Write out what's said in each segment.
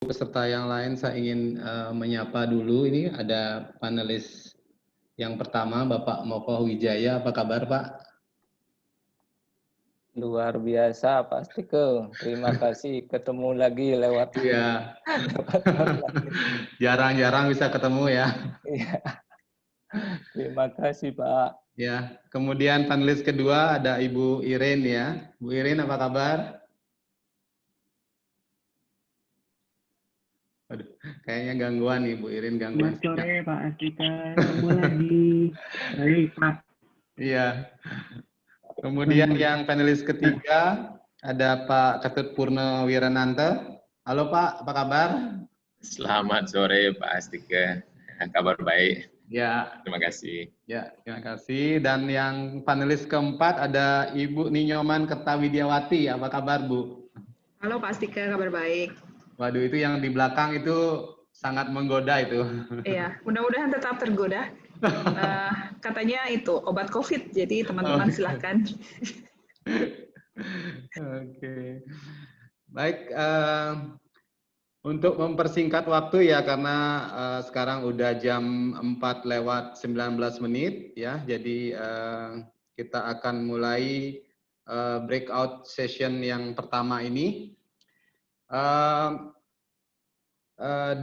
peserta yang lain saya ingin menyapa dulu. Ini ada panelis yang pertama, Bapak Moko Wijaya. Apa kabar, Pak? Luar biasa, Pak Stike. Terima kasih ketemu lagi lewat. Iya. Jarang-jarang bisa ketemu ya. Iya. Terima kasih, Pak. Ya. Kemudian panelis kedua ada Ibu Irin ya. Bu Irin, apa kabar? Aduh, kayaknya gangguan nih, Bu Irin, gangguan. Selamat sore, Pak Astika. Ketemu lagi. Baik, Pak. Iya. Kemudian yang panelis ketiga ada Pak Ketut Purnawirananta. Halo Pak, apa kabar? Selamat sore Pak Astika. Kabar baik. Ya. Terima kasih. Ya, terima kasih. Dan yang panelis keempat ada Ibu Ninyoman Kertawidiawati. Apa kabar, Bu? Halo Pak Astika, kabar baik. Waduh, itu yang di belakang itu sangat menggoda itu. Iya, mudah-mudahan tetap tergoda. Katanya itu obat COVID, jadi teman-teman silahkan. Oke. Baik, untuk mempersingkat waktu ya, karena sekarang udah jam 4 lewat 19 menit ya, jadi kita akan mulai breakout session yang pertama ini.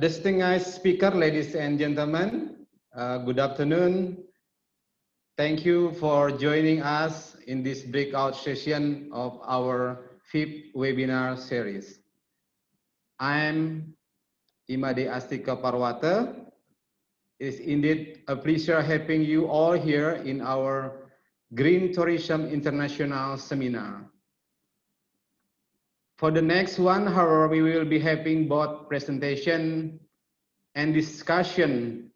Distinguished speaker, ladies and gentlemen, good afternoon. Thank you for joining us in this breakout session of our 5th webinar series. I'm Imade Astika Parwata. It's indeed a pleasure having you all here in our Green Tourism International Seminar. For the next 1 hour, we will be having both presentation and discussion,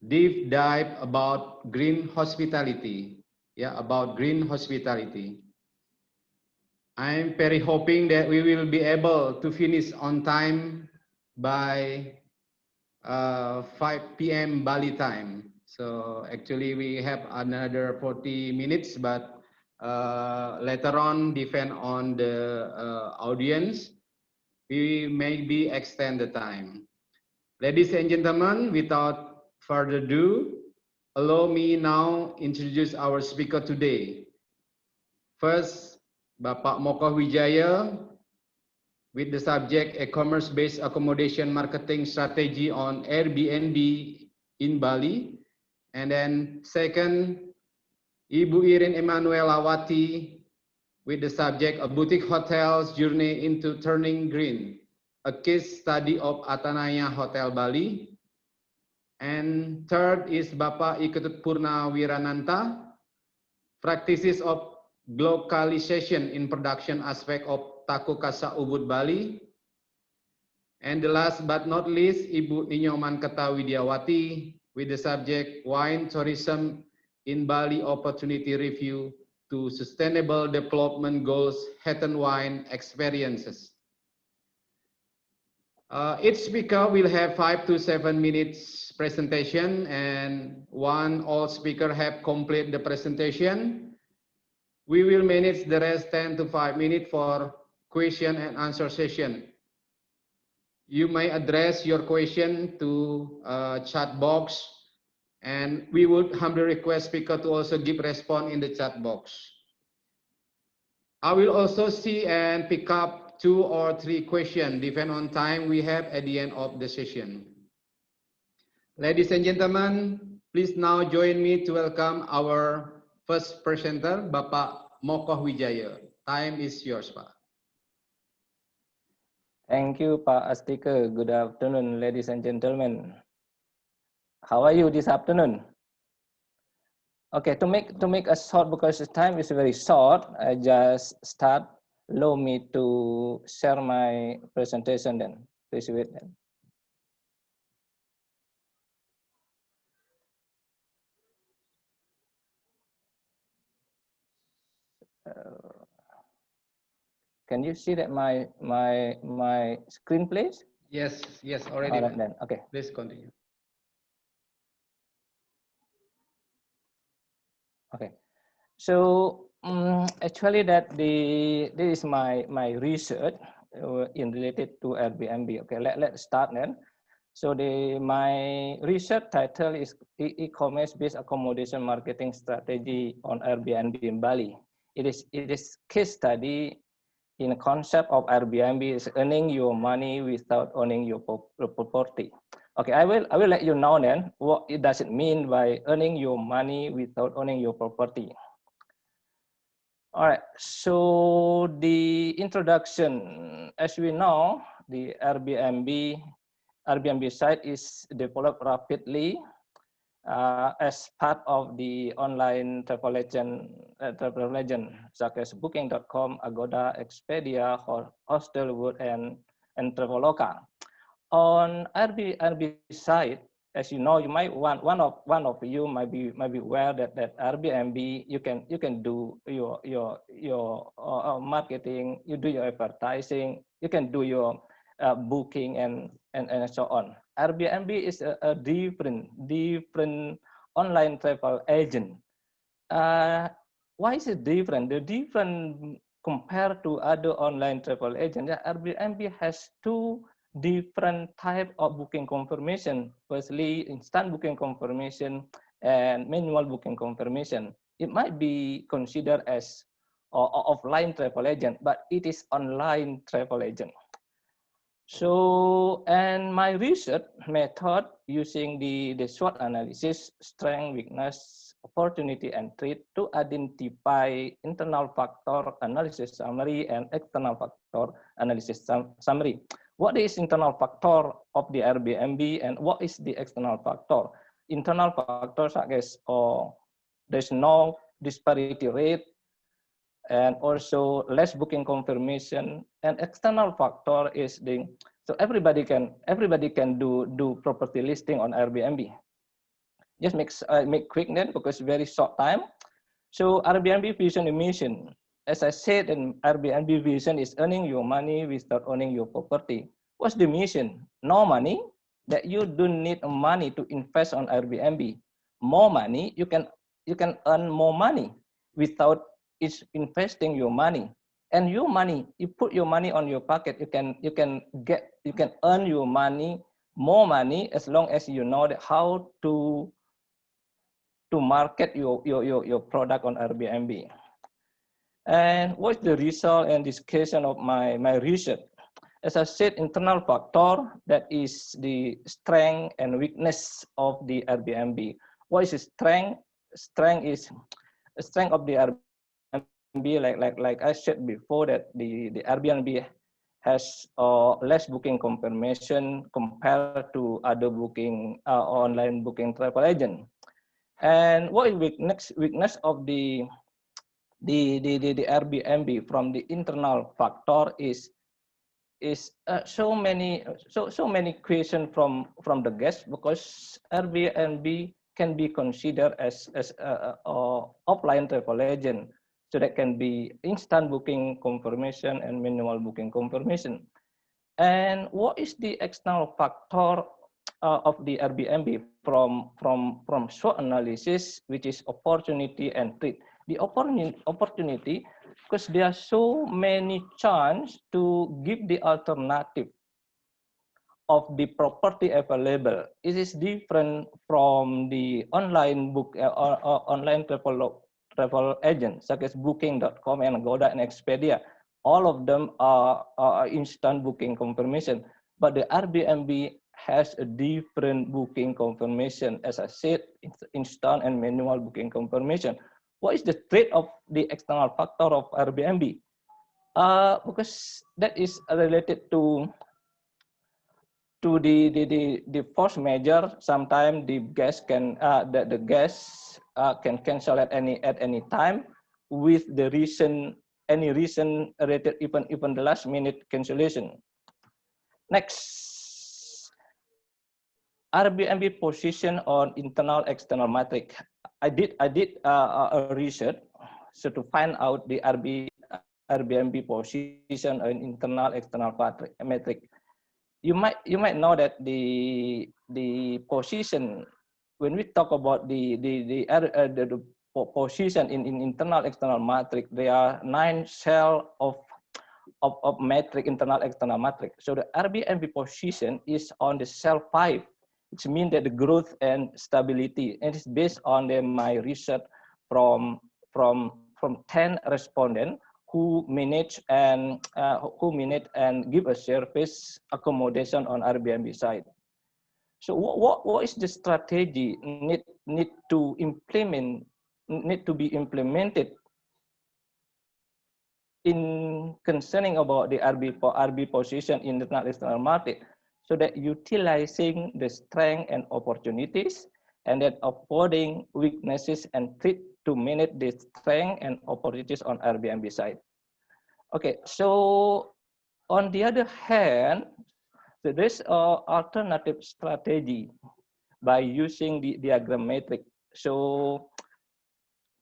deep dive about green hospitality. Yeah, about green hospitality. I'm very hoping that we will be able to finish on time by 5 p.m. Bali time. So actually we have another 40 minutes, but later on, depend on the audience, we maybe extend the time. Ladies and gentlemen, without further ado, allow me now introduce our speaker today. First, Bapak Moko Wijaya, with the subject e-commerce-based accommodation marketing strategy on Airbnb in Bali. And then second, Ibu Irin Emanuelawati, with the subject a boutique hotels journey into turning green, a case study of Atanaya Hotel Bali. And third is Bapak Iketut Purnawirananta, practices of globalization in production aspect of Taku Kasa Ubud Bali. And the last but not least, Ibu Ninyoman Kertawidiawati, with the subject wine tourism in Bali opportunity review to sustainable development goals, Hatton wine experiences. Each speaker will have 5 to 7 minutes presentation, and one all speaker have complete the presentation. We will manage the rest 10 to 5 minutes for question and answer session. You may address your question to chat box, and we would humbly request speaker to also give response in the chat box. I will also see and pick up 2 or 3 questions, depend on time we have at the end of the session. Ladies and gentlemen, please now join me to welcome our first presenter, Bapak Moko Wijaya. Time is yours, Pak. Thank you, Pak Astika. Good afternoon, ladies and gentlemen. How are you this afternoon? Okay, to make a short, because the time is very short, I just start. Allow me to share my presentation then. Please wait then. Can you see that my screen, please? Yes, already. All right, then. Okay. Please continue. Okay. So actually, this is my research. in related to Airbnb. Okay, let's start then. So my research title is e-commerce based accommodation marketing strategy on Airbnb in Bali. It is case study in a concept of Airbnb is earning your money without owning your property. Okay, I will let you know then what it does it mean by earning your money without owning your property. All right, so the introduction, as we know, the Airbnb site is developed rapidly as part of the online travel agent such as Booking.com, Agoda, Expedia, Hostelworld, and Traveloka. On Airbnb site, as you know, you might one of you might be aware that Airbnb you can do your marketing, you do your advertising, you can do your booking and so on. Airbnb is a different online travel agent. Why is it different? The different compared to other online travel agents, Airbnb has two different type of booking confirmation. Firstly, instant booking confirmation and manual booking confirmation. It might be considered as offline travel agent, but it is online travel agent. So, and my research method using the SWOT analysis, strength, weakness, opportunity, and threat to identify internal factor analysis summary and external factor analysis summary. What is internal factor of the Airbnb and what is the external factor? Internal factors such as there's no disparity rate, and also less booking confirmation, and external factor is so everybody can do property listing on Airbnb. Just make quick then because very short time. So Airbnb vision and mission, as I said, in Airbnb vision is earning your money without owning your property. What's the mission? No money, that you don't need money to invest on Airbnb. More money, you can earn more money without investing your money. And your money, you put your money on your pocket, you can earn your money, more money, as long as you know that how to market your product on Airbnb. And what's the result and discussion of my research? As I said, internal factor, that is the strength and weakness of the Airbnb. What is the strength? Strength is the strength of the Airbnb, like I said before, that the Airbnb has less booking confirmation compared to other booking online booking travel agent. And what is weakness of the Airbnb from the internal factor is so many questions from the guests, because Airbnb can be considered as offline travel agent, so that can be instant booking confirmation and manual booking confirmation. And what is the external factor of the Airbnb from SWOT analysis, which is opportunity and threat? The opportunity, because there are so many chances to give the alternative of the property available. It is different from the online online travel agents such as Booking.com and Agoda and Expedia. All of them are instant booking confirmation, but the Airbnb has a different booking confirmation. As I said, instant and manual booking confirmation. What is the threat of the external factor of Airbnb? Because that is related to the force majeure. Sometimes the guest can can cancel at any time with the any reason related, even the last minute cancellation. Next, Airbnb position on internal external metric. I did a research so to find out the Airbnb position on internal external metric. You might know that the position, when we talk about the position in internal external metric, there are 9 cells of of metric, internal, external metric. So the Airbnb position is on the cell 5, which means that the growth and stability, and it's based on my research from 10 respondents who manage and give a service accommodation on Airbnb side. So what is the strategy need to be implemented in concerning about the RB position in the international market, so that utilizing the strength and opportunities, and then avoiding weaknesses and treat to manage the strength and opportunities on Airbnb side. Okay, so on the other hand, so there's an alternative strategy by using the diagram matrix. So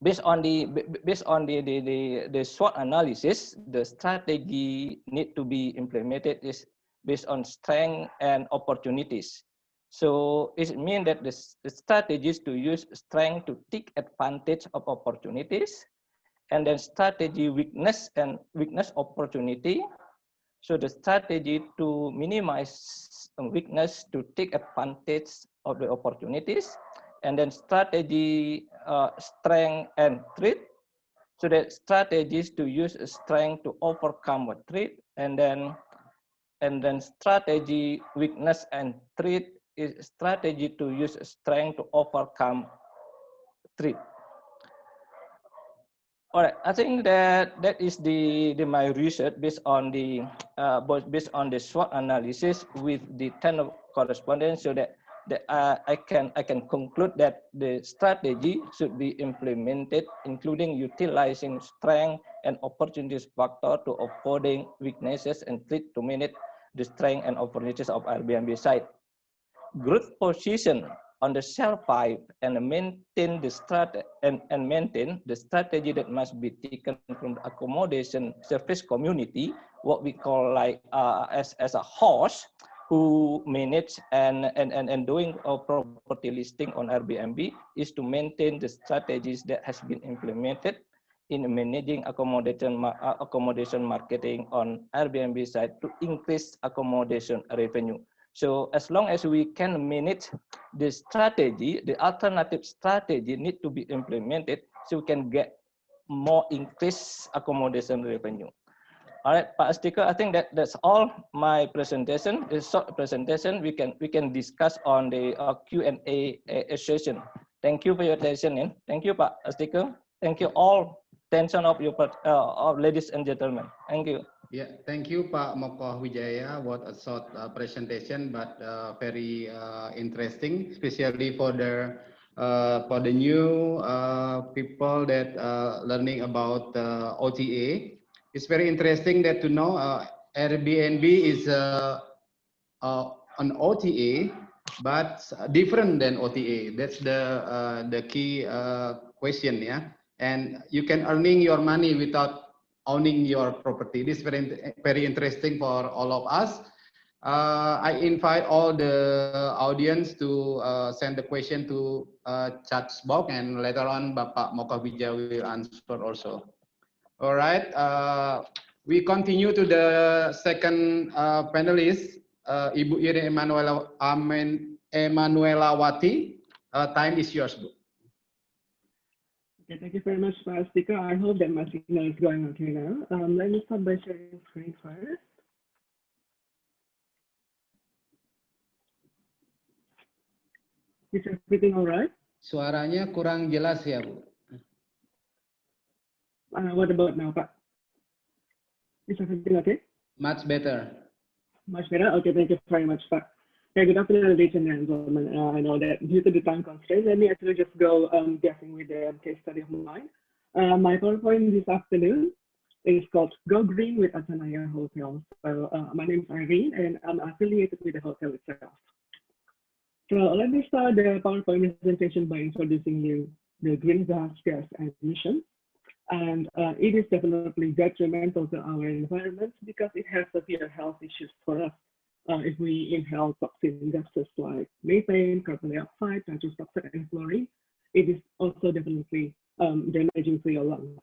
based on the SWOT analysis, the strategy need to be implemented is based on strength and opportunities. So it means that the strategy is to use strength to take advantage of opportunities, and then strategy weakness opportunity. So the strategy to minimize weakness to take advantage of the opportunities, and then strategy strength and threat. So that strategies to use strength to overcome a threat, and then strategy weakness and threat is strategy to use strength to overcome threat. All right, I think that is my research based on the SWOT analysis with the 10 correspondents, so that I can conclude that the strategy should be implemented, including utilizing strength and opportunities factor to avoiding weaknesses and threat to manage the strength and opportunities of Airbnb site. Growth position on the cell 5 and maintain the strategy that must be taken from the accommodation service community, what we call like as a host who manage and doing a property listing on Airbnb, is to maintain the strategies that has been implemented in managing accommodation marketing on Airbnb side to increase accommodation revenue. So as long as we can manage the strategy, the alternative strategy need to be implemented, so we can get more increased accommodation revenue. All right, Pak Astika, I think that's all my presentation. This short presentation, we can discuss on the Q&A session. Thank you for your attention. And thank you, Pak Astika. Thank you all attention of your ladies and gentlemen. Thank you. Yeah, thank you, Pak Mokoh Wijaya. What a short presentation, but very interesting, especially for the new people that learning about OTA. It's very interesting that to know Airbnb is an OTA, but different than OTA. That's the key question, yeah. And you can earning your money without owning your property. This is very interesting for all of us. I invite all the audience to send the question to chat box, and later on Bapak Mokoh Wijaya will answer also. All right, we continue to the second panelist, Ibu Irin Emanuelawati. Time is yours, Bu. Okay, thank you very much, Pak Astika. I hope that my signal is going okay now. Let me start by sharing screen first. Is everything all right? Suaranya kurang jelas ya, Bu. What about now, Pak? Is everything okay? Much better. Much better? Okay, thank you very much, Pak. Okay, good afternoon, ladies and gentlemen. I know that due to the time constraint, let me actually just go guessing with the case study of mine. My PowerPoint this afternoon is called Go Green with Atanaya Hotel. So my name is Irene, and I'm affiliated with the hotel itself. So let me start the PowerPoint presentation by introducing you the greenhouse gas emissions. And it is definitely detrimental to our environment because it has severe health issues for us. If we inhale toxic gases like methane, carbon dioxide, nitrous oxide, and fluorine, it is also definitely damaging to your lungs.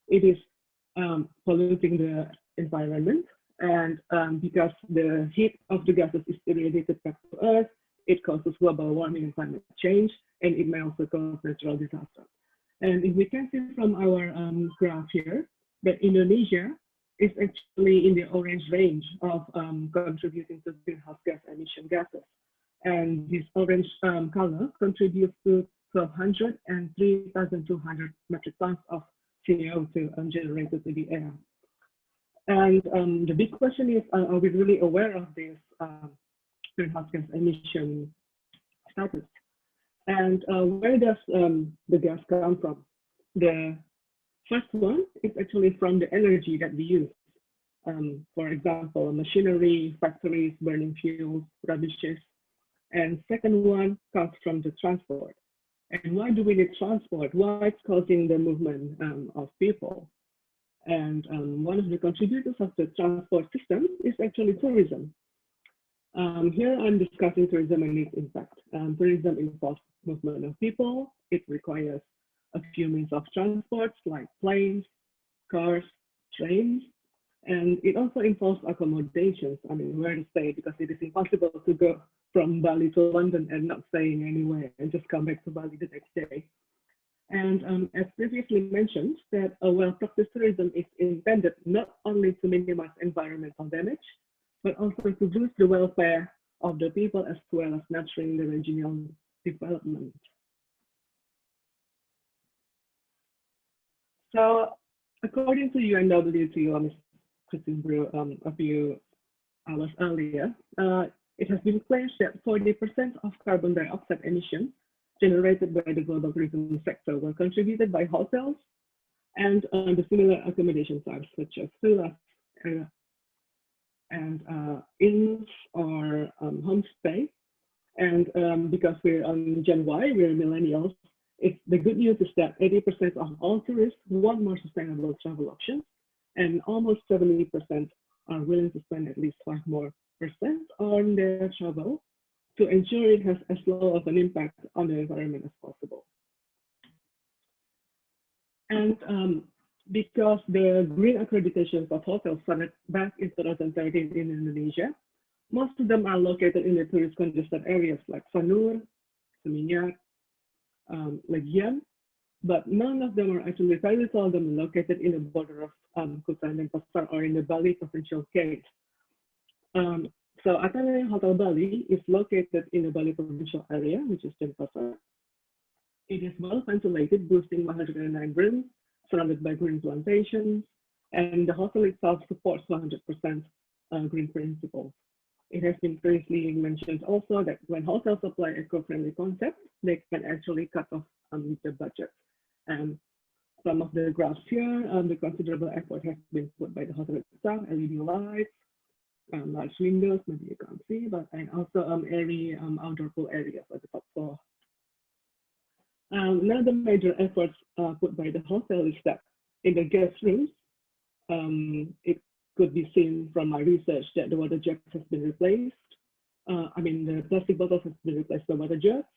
It is polluting the environment. And because the heat of the gases is irradiated back to Earth, it causes global warming and climate change, and it may also cause natural disasters. And if we can see from our graph here, that Indonesia is actually in the orange range of contributing to greenhouse gas emission gases. And this orange color contributes to 1,200 and 3,200 metric tons of CO2 generated to the air. And the big question is, are we really aware of this greenhouse gas emission status? And where does the gas come from? The first one is actually from the energy that we use. For example, machinery, factories, burning fuels, rubbish. And second one comes from the transport. And why do we need transport? Why it's causing the movement of people? And one of the contributors of the transport system is actually tourism. Here I'm discussing tourism and its impact. Tourism involves movement of people. It requires a few means of transport like planes, cars, trains, and it also involves accommodations. I mean, where to stay, because it is impossible to go from Bali to London and not staying anywhere and just come back to Bali the next day. And as previously mentioned, that a well-practiced tourism is intended not only to minimize environmental damage, but also to boost the welfare of the people as well as nurturing the regional development. So according to UNWTO, Ms. Christine Brew, a few hours earlier, it has been claimed that 40% of carbon dioxide emissions generated by the global tourism sector were contributed by hotels and the similar accommodation types such as villas and inns or homestay. And because we're on Gen Y, we're millennials, the good news is that 80% of all tourists want more sustainable travel options, and almost 70% are willing to spend at least 5% more on their travel to ensure it has as low of an impact on the environment as possible. And because the green accreditations of hotels started back in 2013 in Indonesia, most of them are located in the tourist congested areas like Sanur, Seminyak, Legian, but none of them are actually very seldom located in the border of Kuta and Denpasar or in the Bali provincial case. So Athenaya Hotel Bali is located in the Bali provincial area, which is Denpasar. It is well ventilated, boasting 109 rooms, surrounded by green plantations, and the hotel itself supports 100% green principles. It has been previously mentioned also that when hotels apply eco-friendly concepts, they can actually cut off the budget. And some of the graphs here, the considerable effort has been put by the hotel itself, LED lights, large windows, maybe you can't see, but and also airy outdoor pool areas at the top floor. Another major efforts put by the hotel is that in the guest rooms, it could be seen from my research that the water jugs has been replaced. The plastic bottles has been replaced by water jugs.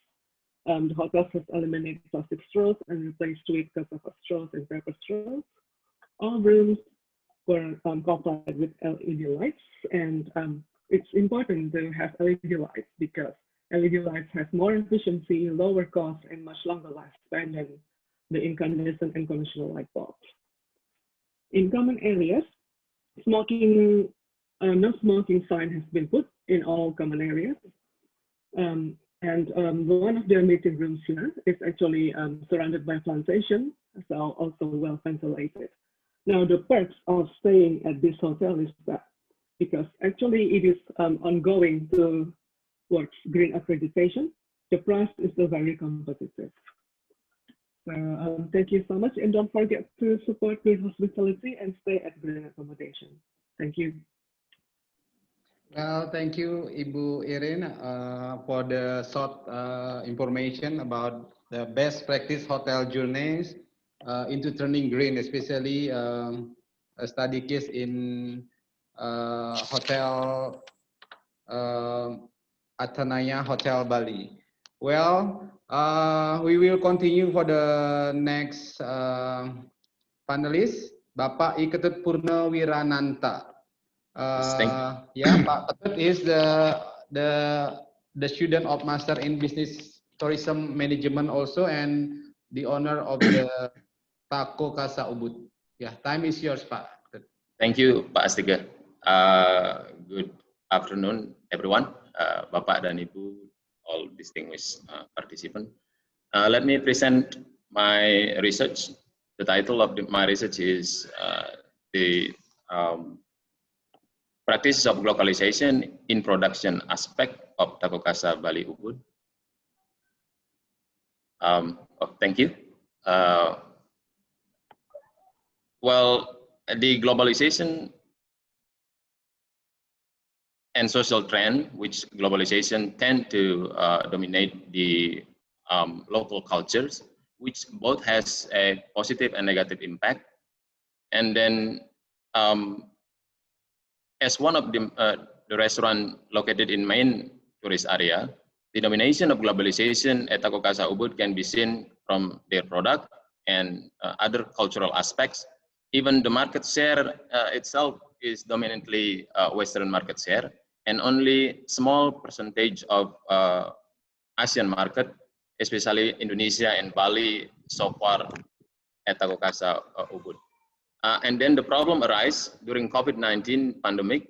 The hotel has eliminated plastic straws and replaced with cassava straws and paper straws. All rooms were compliant with LED lights, and it's important to have LED lights because LED lights have more efficiency, lower cost, and much longer lifespan than the incandescent and conventional light bulbs. In common areas, no smoking sign has been put in all common areas. And one of the meeting rooms here is actually surrounded by plantation, so also well ventilated. Now, the perks of staying at this hotel is that because actually it is ongoing towards green accreditation, the price is still very competitive. So thank you so much, and don't forget to support green hospitality and stay at green accommodation. Thank you. Well, thank you, Ibu Irin, for the short information about the best practice hotel journeys into turning green, especially a study case in Hotel Athenaya Hotel Bali. Well, we will continue for the next panelist. Bapak I Ketut Purnawirananta. Yes, Pak Ketut is the student of Master in Business Tourism Management also, and the owner of the Tako Casa Ubud. Time is yours, Pak. thank you, Pak Astika. Good afternoon, everyone. Bapak dan Ibu, all distinguished participants. Let me present my research. The title of my research is the practices of globalization in production aspect of Tako Casa Bali Ubud. Thank you. Well, the globalization and social trend, which globalization tend to dominate the local cultures, which both has a positive and negative impact. And then, as one of the restaurant located in main tourist area, the domination of globalization at Tako Casa Ubud can be seen from their product and other cultural aspects. Even the market share itself is dominantly Western market share, and only small percentage of Asian market, especially Indonesia and Bali, so far at Tako Casa Ubud. And then the problem arises during COVID-19 pandemic.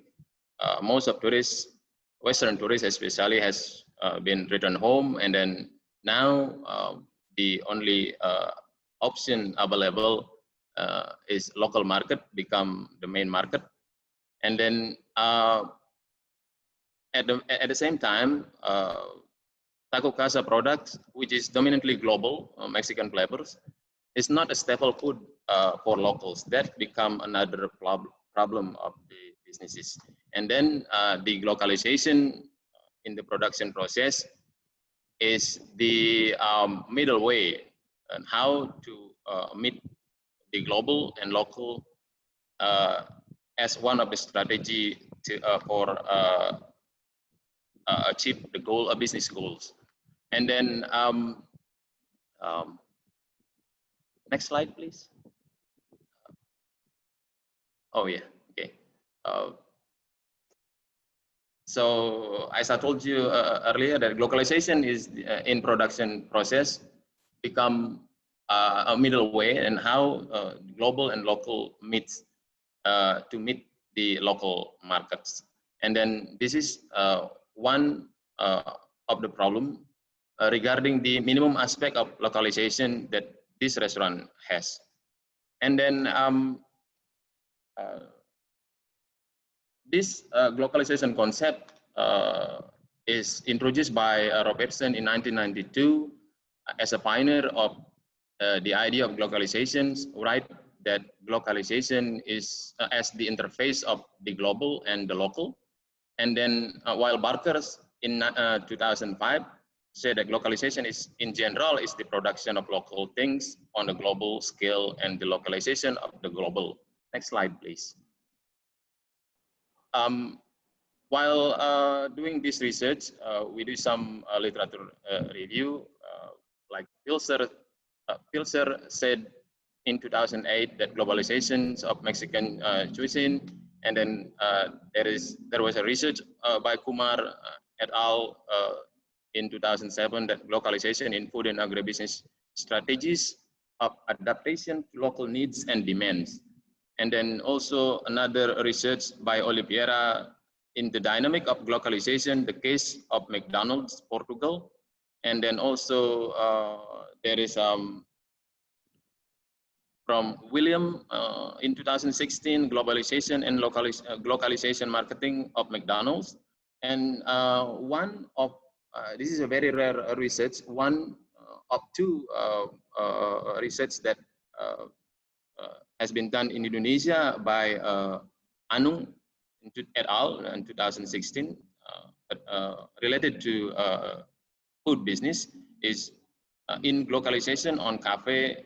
Most of tourists, Western tourists especially, has been returned home, and then now the only option available is local market become the main market. And then at the same time, Tako Casa products, which is dominantly global, Mexican flavors, is not a staple food for locals. That become another problem of the businesses. And then the localization in the production process is the middle way and how to meet the global and local as one of the strategy to, for achieve the goal of business goals. And then next slide, please. Oh yeah, okay. So as I told you earlier, that globalization is in production process become a middle way, and how global and local meets to meet the local markets. And then this is one of the problem regarding the minimum aspect of localization that this restaurant has. And then this globalization concept is introduced by Robertson in 1992 as a pioneer of the idea of globalization, right? That globalization is as the interface of the global and the local. And then while Barker's in 2005 said that globalization is in general is the production of local things on a global scale and the localization of the global. Next slide, please. While doing this research, we do some literature review, like Pilser said in 2008 that globalizations of Mexican cuisine, and then there was a research by Kumar et al. In 2007 that localization in food and agribusiness strategies of adaptation to local needs and demands. And then also another research by Oliveira in the dynamic of globalization, the case of McDonald's, Portugal. And then also there is from William in 2016, globalization and localization marketing of McDonald's. And one of, this is a very rare research, one of two research that has been done in Indonesia by Anung et al. In 2016, related to food business, is in localization on cafe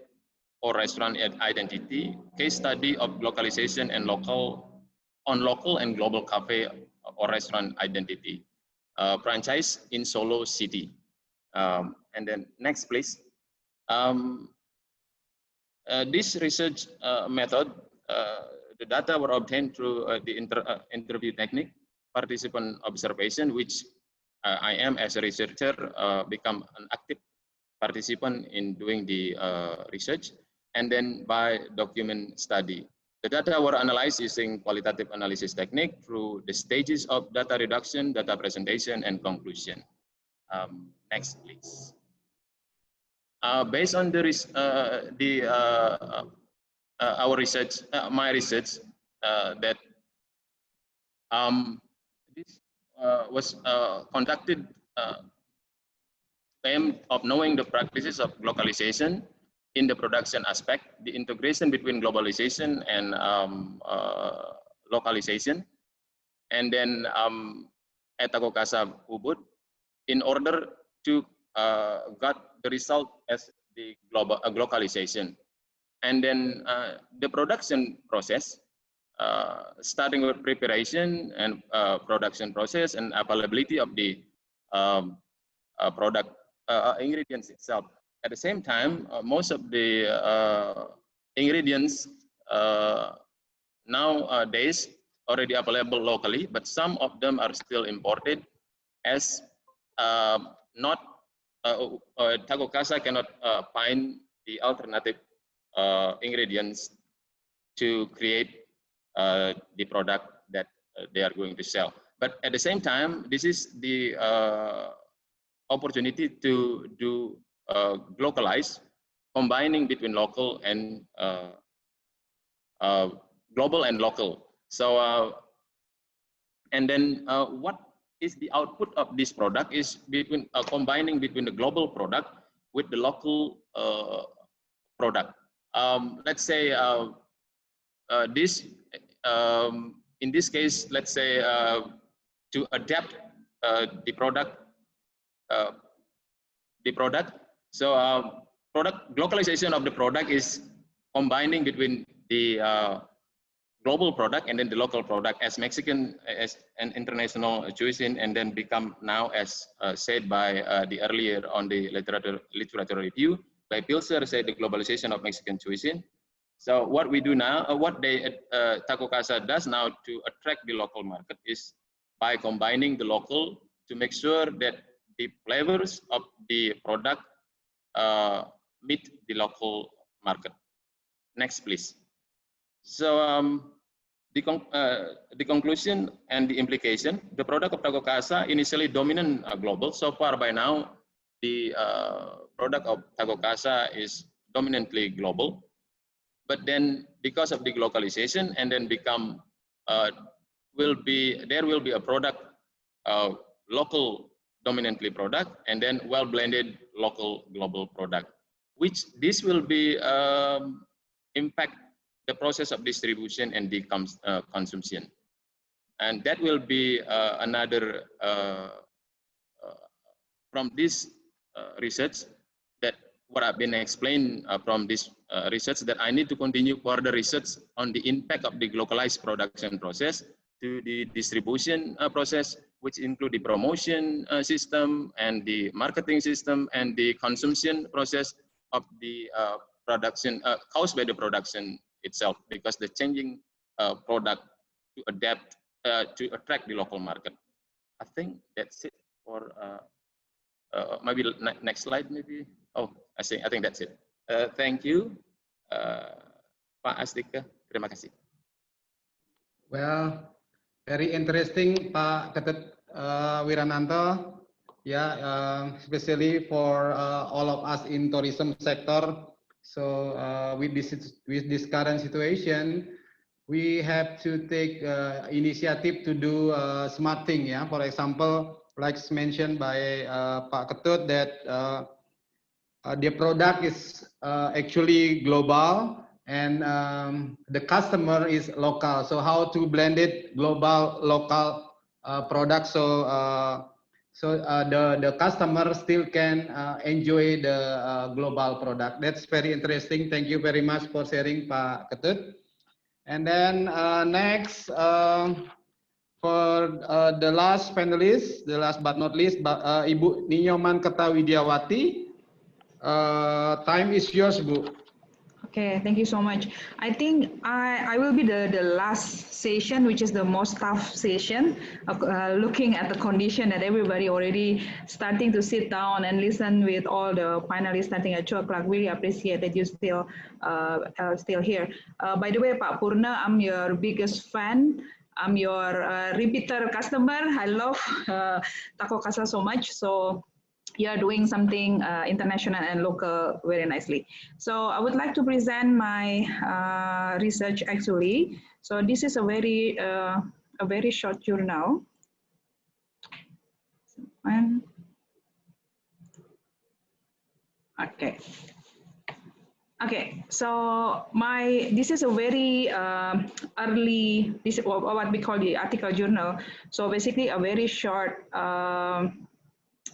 or restaurant identity, case study of localization and local and global cafe or restaurant identity, franchise in Solo City. And then next, please. This research method the data were obtained through the interview technique, participant observation, which I am as a researcher become an active participant in doing the research, and then by document study. The data were analyzed using qualitative analysis technique through the stages of data reduction, data presentation, and conclusion. Next, please. Based on our research, my research, that this was conducted aim of knowing the practices of localization in the production aspect, the integration between globalization and localization, and then at Takokasa Ubud, in order to get the result as the global localization. And then the production process, starting with preparation and production process and availability of the product ingredients itself. At the same time, most of the ingredients nowadays already available locally, but some of them are still imported, as Takokasa cannot find the alternative ingredients to create the product that they are going to sell. But at the same time, this is the opportunity to do localize, combining between local and global and local. So, and then what is the output of this product is between combining between the global product with the local product. Let's say this, in this case, let's say to adapt the product. So product localization of the product is combining between the global product and then the local product as Mexican as an international cuisine, and then become now, as said by the earlier on the literature review by Pilser, said the globalization of Mexican cuisine. So what we do now, what Takokasa does now to attract the local market is by combining the local to make sure that the flavors of the product meet the local market. Next, please. So the conclusion and the implication, the product of Takokasa initially dominant global. So far by now, the product of Takokasa is dominantly global. But then because of the globalization, and then become, there will be a product, local dominantly product, and then well-blended local global product, which this will be impact the process of distribution and the consumption. And that will be another, from this research, that what I've been explained from this research, that I need to continue further research on the impact of the localized production process to the distribution process, which include the promotion system and the marketing system and the consumption process of the production caused by the production itself, because the changing product to adapt to attract the local market. I think that's it for maybe next slide maybe. Oh, I think that's it. Thank you, Pak Astika. Terima kasih. Well, very interesting, Pak Ketut Wirananto. Yeah, especially for all of us in tourism sector. So with this current situation, we have to take initiative to do smart thing. Yeah, for example, like mentioned by Pak Ketut, that the product is actually global, and the customer is local. So how to blend it global local product, so the customer still can enjoy the global product. That's very interesting. Thank you very much for sharing, Pak Ketut. And then next, for the last panelist, the last but not least, Ibu Ninyoman Kertawidiawati. Time is yours, Bu. Okay, thank you so much. I think I will be the last session, which is the most tough session, looking at the condition that everybody already starting to sit down and listen with all the finalists starting at 2 o'clock. Really appreciate that you still here. By the way, Pak Purna, I'm your biggest fan. I'm your repeater customer. I love Taco Casa so much. So you are doing something international and local very nicely. So I would like to present my research actually. So this is a very short journal. And okay, so this is a very early, this is what we call the article journal. So basically a very short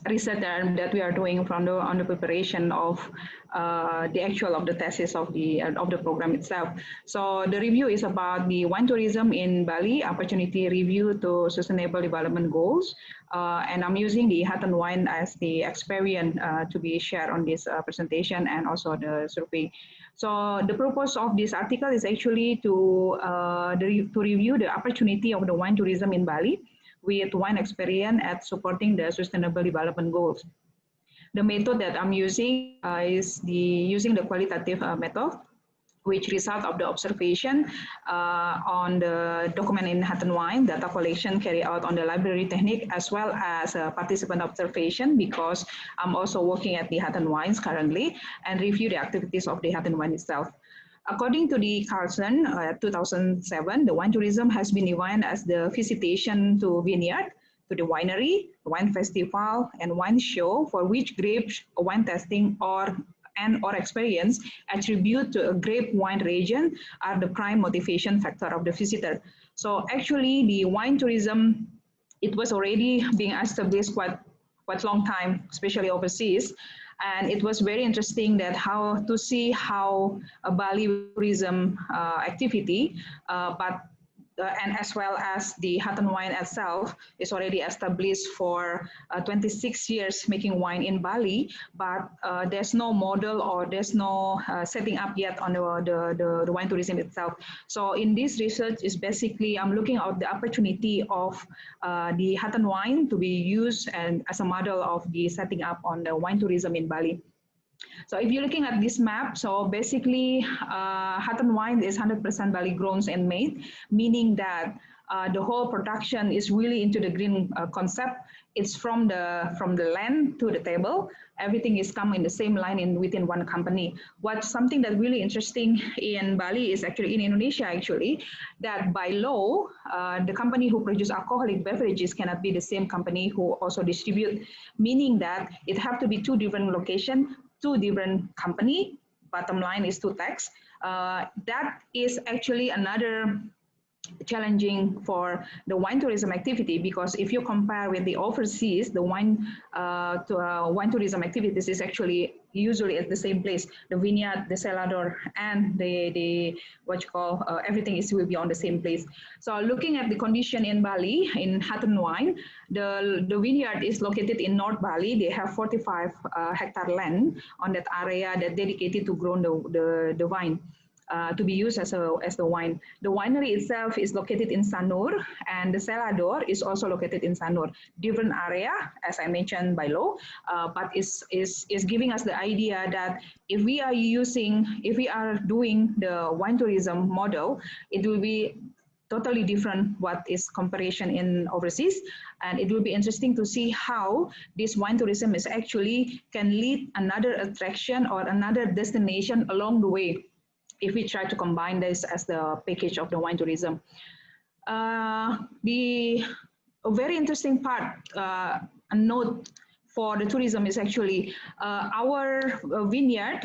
research that we are doing on the preparation of the actual of the thesis of the program itself. So the review is about the wine tourism in Bali, opportunity review to sustainable development goals. And I'm using the Hutton wine as the experience to be shared on this presentation and also the survey. So the purpose of this article is actually to review the opportunity of the wine tourism in Bali with wine experience at supporting the sustainable development goals. The method that I'm using is using the qualitative method, which result of the observation on the document in Hutton wine, data collection carried out on the library technique, as well as participant observation, because I'm also working at the Hutton wines currently, and review the activities of the Hutton wine itself. According to the Carlson, 2007, the wine tourism has been defined as the visitation to vineyard, to the winery, wine festival, and wine show for which grape wine testing or experience attribute to a grape wine region are the prime motivation factor of the visitor. So actually, the wine tourism, it was already being established quite long time, especially overseas. And it was very interesting that to see how a Bali tourism activity, and as well as the Hutton wine itself is already established for 26 years making wine in Bali, but there's no model or there's no setting up yet on the wine tourism itself. So in this research is basically I'm looking at the opportunity of the Hutton wine to be used and as a model of the setting up on the wine tourism in Bali. So if you're looking at this map, so basically Hutton wine is 100% Bali grown and made, meaning that the whole production is really into the green concept. It's from the land to the table. Everything is come in the same line within one company. What's something that's really interesting in Bali is actually in Indonesia actually, that by law, the company who produce alcoholic beverages cannot be the same company who also distribute, meaning that it have to be two different locations, two different company. Bottom line is two tax. That is actually another challenging for the wine tourism activity, because if you compare with the overseas, the wine tourism activities is actually usually at the same place. The vineyard, the cellador, and the everything will be on the same place. So looking at the condition in Bali, in Hutton wine, the vineyard is located in North Bali. They have 45 hectare land on that area that dedicated to grow the vine. To be used as the wine. The winery itself is located in Sanur, and the cellador is also located in Sanur. Different area, as I mentioned by law, but is giving us the idea that if we are doing the wine tourism model, it will be totally different what is comparison in overseas, and it will be interesting to see how this wine tourism is actually can lead another attraction or another destination along the way, if we try to combine this as the package of the wine tourism. The very interesting part, a note for the tourism is actually our vineyard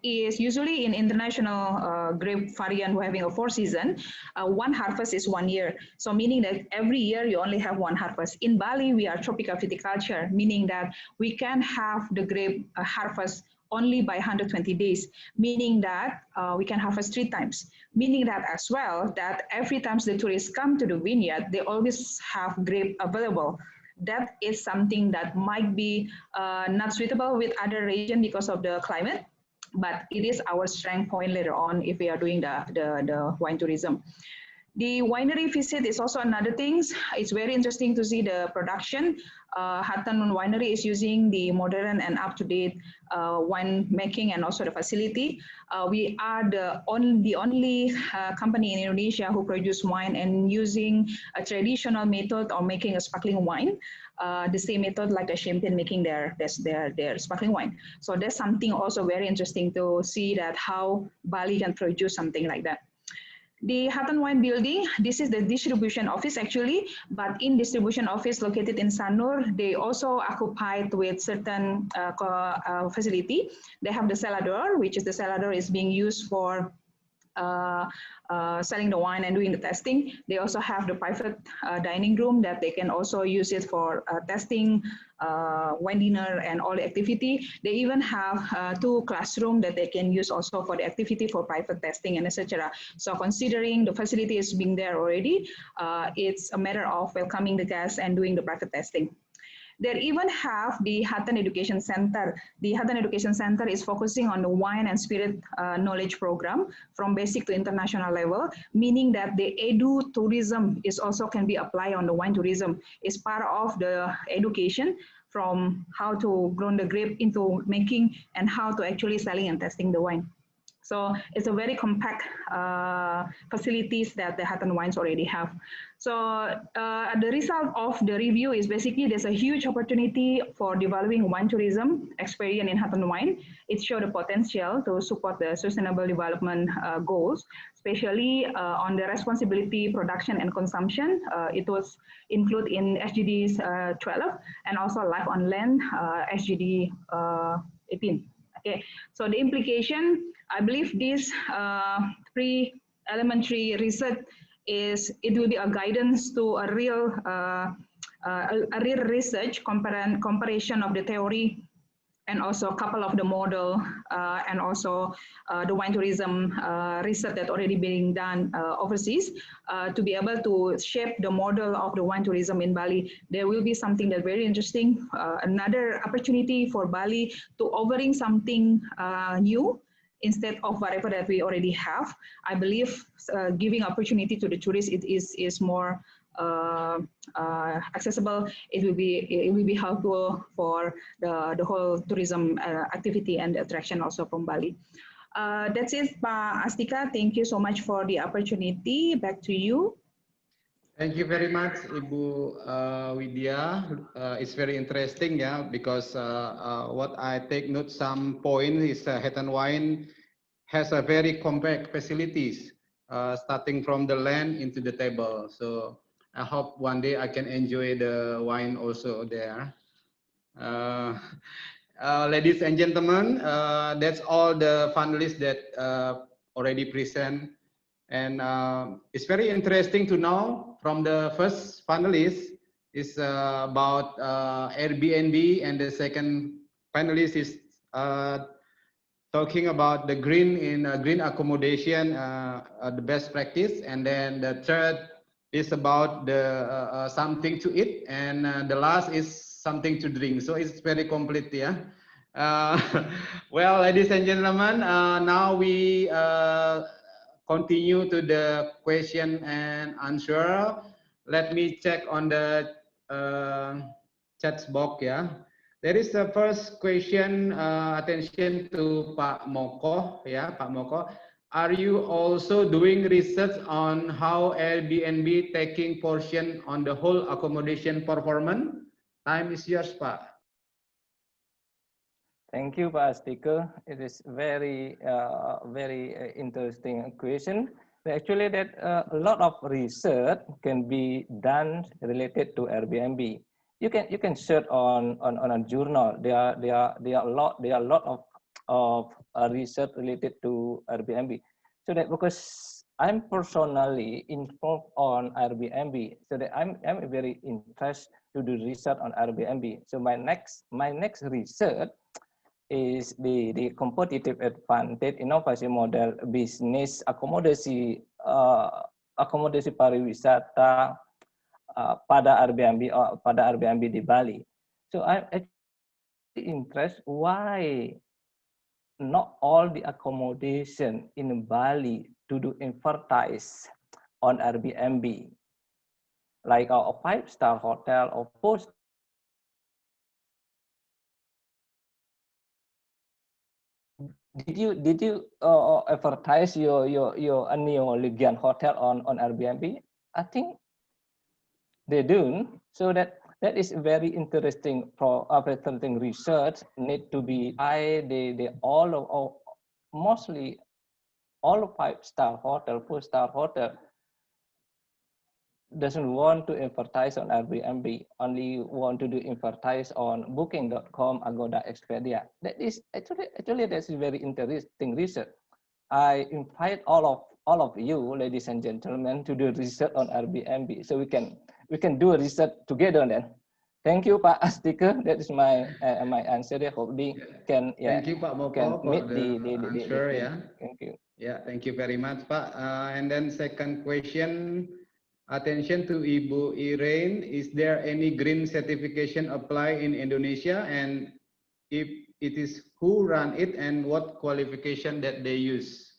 is usually in international grape variant, we're having a 4 season. One harvest is 1 year. So meaning that every year you only have one harvest. In Bali, we are tropical viticulture, meaning that we can have the grape harvest only by 120 days, meaning that we can harvest 3 times. Meaning that as well, that every time the tourists come to the vineyard, they always have grape available. That is something that might be not suitable with other region because of the climate. but it is our strength point later on if we are doing the wine tourism. The winery visit is also another thing. It's very interesting to see the production. Hatanun Winery is using the modern and up-to-date wine making and also the facility. We are the only company in Indonesia who produce wine and using a traditional method of making a sparkling wine. The same method like the champagne making their sparkling wine. So that's something also very interesting to see that how Bali can produce something like that. The Hatan Wine Building, this is the distribution office actually, but in distribution office located in Sanur, they also occupied with certain facility. They have the cellar, which is the cellar is being used for selling the wine and doing the testing. They also have the private dining room that they can also use it for testing, wine dinner and all the activity. They even have 2 classrooms that they can use also for the activity for private testing and etc. So considering the facility is being there already, it's a matter of welcoming the guests and doing the private testing. They even have the Hatan Education Center. The Hatan Education Center is focusing on the wine and spirit knowledge program from basic to international level, meaning that the edu tourism is also can be applied on the wine tourism. It's part of the education from how to grow the grape into making and how to actually selling and testing the wine. So it's a very compact facilities that the Hatan Wines already have. So the result of the review is basically there's a huge opportunity for developing wine tourism experience in Hatan Wine. It showed the potential to support the sustainable development goals, especially on the responsibility, production and consumption. It was included in SDGs 12 and also life on land SDG 18. Okay, so the implication, I believe this pre-elementary research it will be a guidance to a real research comparison of the theory and also a couple of the model and also the wine tourism research that already being done overseas to be able to shape the model of the wine tourism in Bali. There will be something that very interesting, another opportunity for Bali to offering something new instead of whatever that we already have. I believe giving opportunity to the tourists is more accessible. It will be helpful for the whole tourism activity and attraction also from Bali. That's it, Pak Astika. Thank you so much for the opportunity. Back to you. Thank you very much, Ibu Widya. It's very interesting, yeah, because what I take note some point is Hatan Wine has a very compact facilities, starting from the land into the table. So I hope one day I can enjoy the wine also there. Ladies and gentlemen, that's all the finalists that already present. And it's very interesting to know from the first finalist is about Airbnb, and the second finalist is talking about the green accommodation, the best practice, and then the third is about the something to eat, and the last is something to drink. So it's very complete, yeah. Well, ladies and gentlemen, now we continue to the question and answer. Let me check on the chat box, yeah. There is the first question, attention to Pak Moko, yeah, Pak Moko. Are you also doing research on how Airbnb taking portion on the whole accommodation performance? Time is yours, Pak. Thank you, Pak Astika. It is very interesting question. Actually, that a lot of research can be done related to Airbnb. You can search on a journal. There are a lot of research related to Airbnb. So that because I'm personally involved on Airbnb, so that I'm very interested to do research on Airbnb. So my next research is the competitive advantage inovasi model bisnis akomodasi pariwisata pada Airbnb di Bali. So I'm actually interested why not all the accommodation in Bali to do advertise on Airbnb, like a 5-star hotel or 4. Did you advertise your Neo-Legian hotel on Airbnb? I think they don't. So that is very interesting interesting research need to be they all of mostly all 5-star hotel, 4-star hotel doesn't want to advertise on Airbnb, only want to do advertise on Booking.com, Agoda, Expedia. That is actually that's very interesting research. I invite all of you, ladies and gentlemen, to do research on Airbnb, so we can do a research together then. Thank you, Pak Astika. That is my my answer. I hope we can Thank you, Pak Moko, can for meet the the answer. Yeah. Thank you. Yeah, thank you very much, Pak. And then second question, attention to Ibu Irene. Is there any green certification apply in Indonesia? And if it is, who run it and what qualification that they use?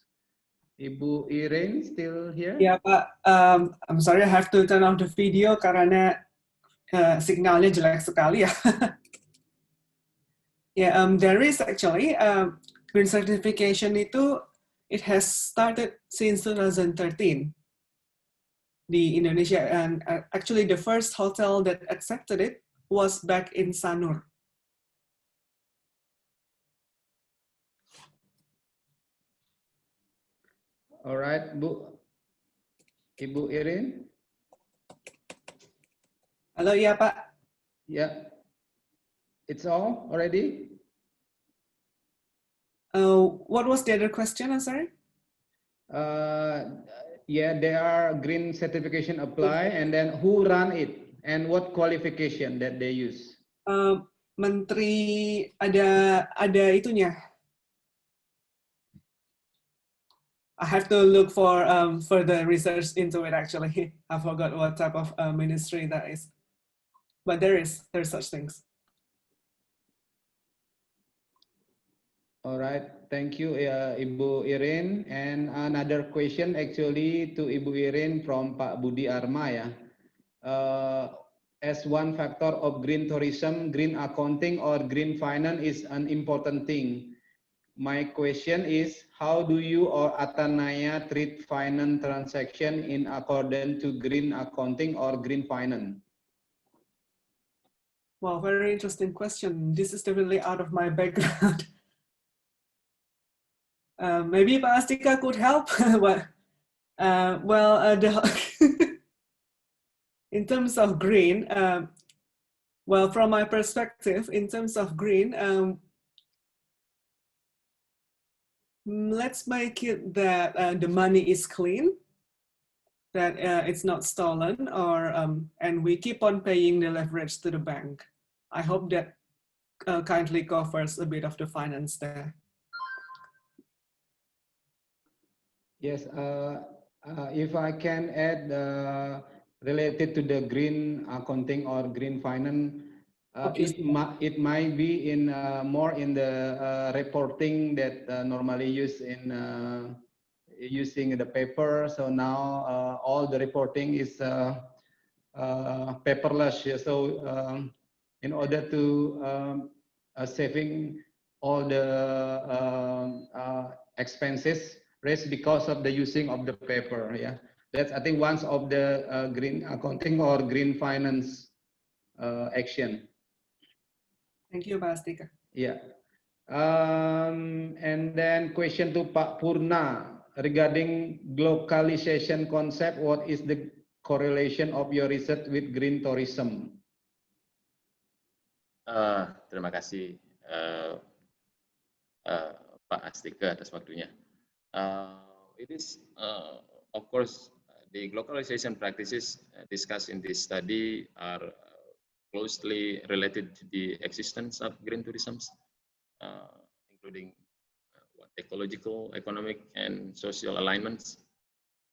Ibu Irene still here? Ya Pak, I'm sorry I have to turn off the video karena signalnya jelek sekali ya. There is actually green certification itu, it has started since 2013 di Indonesia, and actually the first hotel that accepted it was back in Sanur. All right, Ibu Irene. Halo, iya Pak. Yeah, it's all already. What was the other question? I'm sorry. Yeah, there are green certification apply, and then who run it and what qualification that they use? Menteri ada itunya. I have to look for further research into it. Actually, I forgot what type of ministry that is, but there's such things. All right, thank you, Ibu Irene. And another question actually to Ibu Irene from Pak Budi Arma ya. As one factor of green tourism, green accounting or green finance is an important thing. My question is, how do you or Atanaya treat finance transaction in accordance to green accounting or green finance? Wow, very interesting question. This is definitely out of my background. Maybe Pak Astika could help. In terms of green, well, from my perspective, in terms of green, let's make it that the money is clean, that it's not stolen, or and we keep on paying the leverage to the bank. I hope that kindly covers a bit of the finance there. Yes, if I can add related to the green accounting or green finance, it might be in more in the reporting that normally used in using the paper. So now all the reporting is paperless. So in order to saving all the expenses raised because of the using of the paper. Yeah, that's I think one of the green accounting or green finance action. Thank you, Pak Astika. Yeah. And then question to Pak Purna regarding globalization concept. What is the correlation of your research with green tourism? Terima kasih Pak Astika atas waktunya. It is, of course, the globalization practices discussed in this study are closely related to the existence of green tourism, including ecological, economic, and social alignments.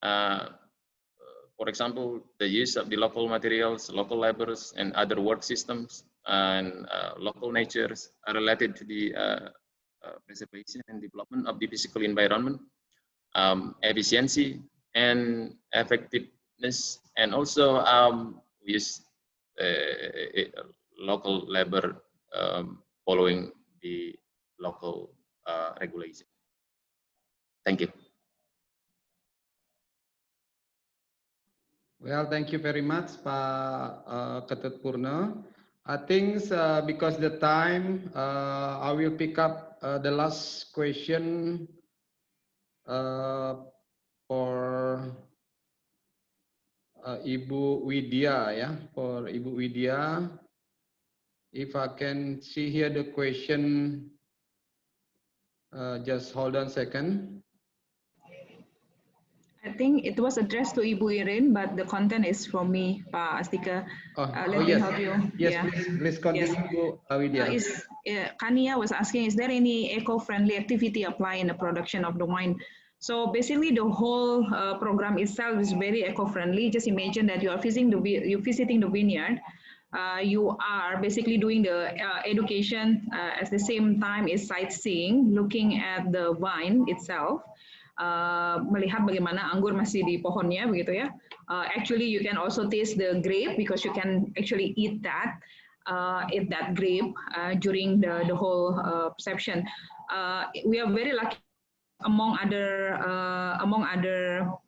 For example, the use of the local materials, local labors, and other work systems and local natures are related to the preservation and development of the physical environment, efficiency and effectiveness, and also we use local labor following the local regulation. Thank you. Well, thank you very much, Pak Ketut Purno. I think because the time, I will pick up the last question for Ibu Widya, ya, for Ibu Widya. If I can see here the question, just hold on a second. I think it was addressed to Ibu Irin, but the content is from me, Pak Astika. Let me yes. help you. Yes, Yeah. please continue, Yes. Bu Widya. Kania was asking, is there any eco-friendly activity applied in the production of the wine? So basically, the whole program itself is very eco-friendly. Just imagine that you're visiting the vineyard. You are basically doing the education at the same time is sightseeing, looking at the vine itself. Melihat bagaimana anggur masih di pohonnya begitu ya. Actually, you can also taste the grape because you can actually eat that grape during the whole perception. We are very lucky among other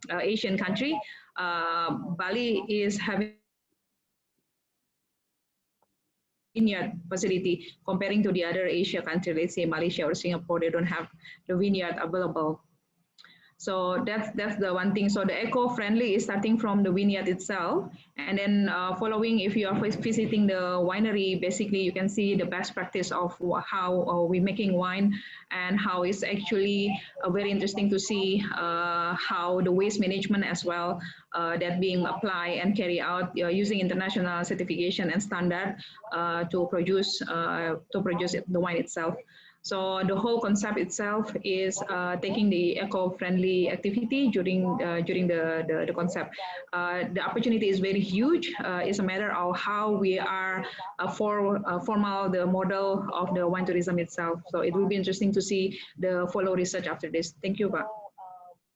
Asian country. Bali is having vineyard facility comparing to the other Asia country, let's say Malaysia or Singapore, they don't have the vineyard available. So that's the one thing. So the eco-friendly is starting from the vineyard itself, and then following, if you are visiting the winery, basically you can see the best practice of how we're making wine, and how it's actually very interesting to see how the waste management as well that being applied and carry out using international certification and standard to produce the wine itself. So the whole concept itself is taking the eco-friendly activity during the concept. The opportunity is very huge. It's a matter of how we are formal the model of the wine tourism itself. So it will be interesting to see the follow research after this. Thank you, Pak.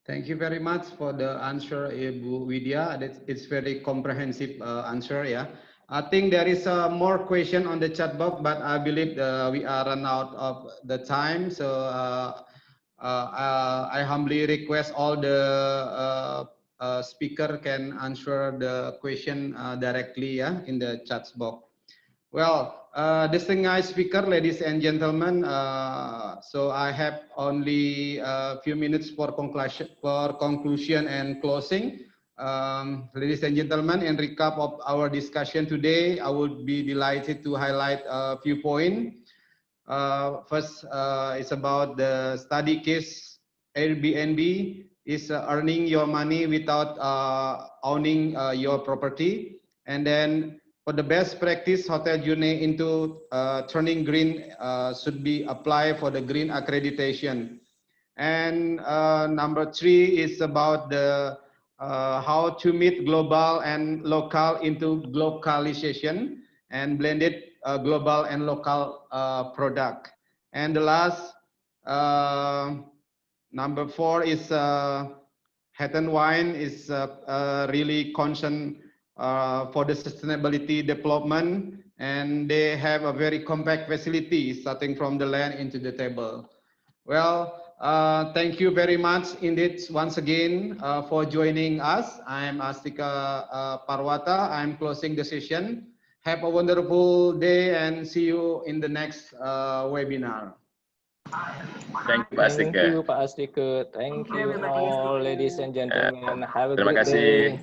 Thank you very much for the answer, Ibu Widya. It's very comprehensive answer, yeah. I think there is more question on the chat box, but I believe we are run out of the time. So I humbly request all the speaker can answer the question directly, yeah, in the chat box. Well, distinguished speaker, ladies and gentlemen, so I have only a few minutes for conclusion and closing. Ladies and gentlemen, in recap of our discussion today, I would be delighted to highlight a few points. First, it's about the study case. Airbnb is earning your money without owning your property. And then for the best practice, hotel journey into turning green should be applied for the green accreditation. And number 3 is about the how to meet global and local into globalization and blended global and local product. And the last, number 4 is Hatton Wine is really concerned for the sustainability development, and they have a very compact facility starting from the land into the table. Well, thank you very much indeed once again for joining us. I'm Astika Parwata. I'm closing the session. Have a wonderful day and see you in the next webinar. Thank you, Pak Astika. Thank you, Pak Astika. Thank you all, ladies and gentlemen. Have a Terima good kasih. day.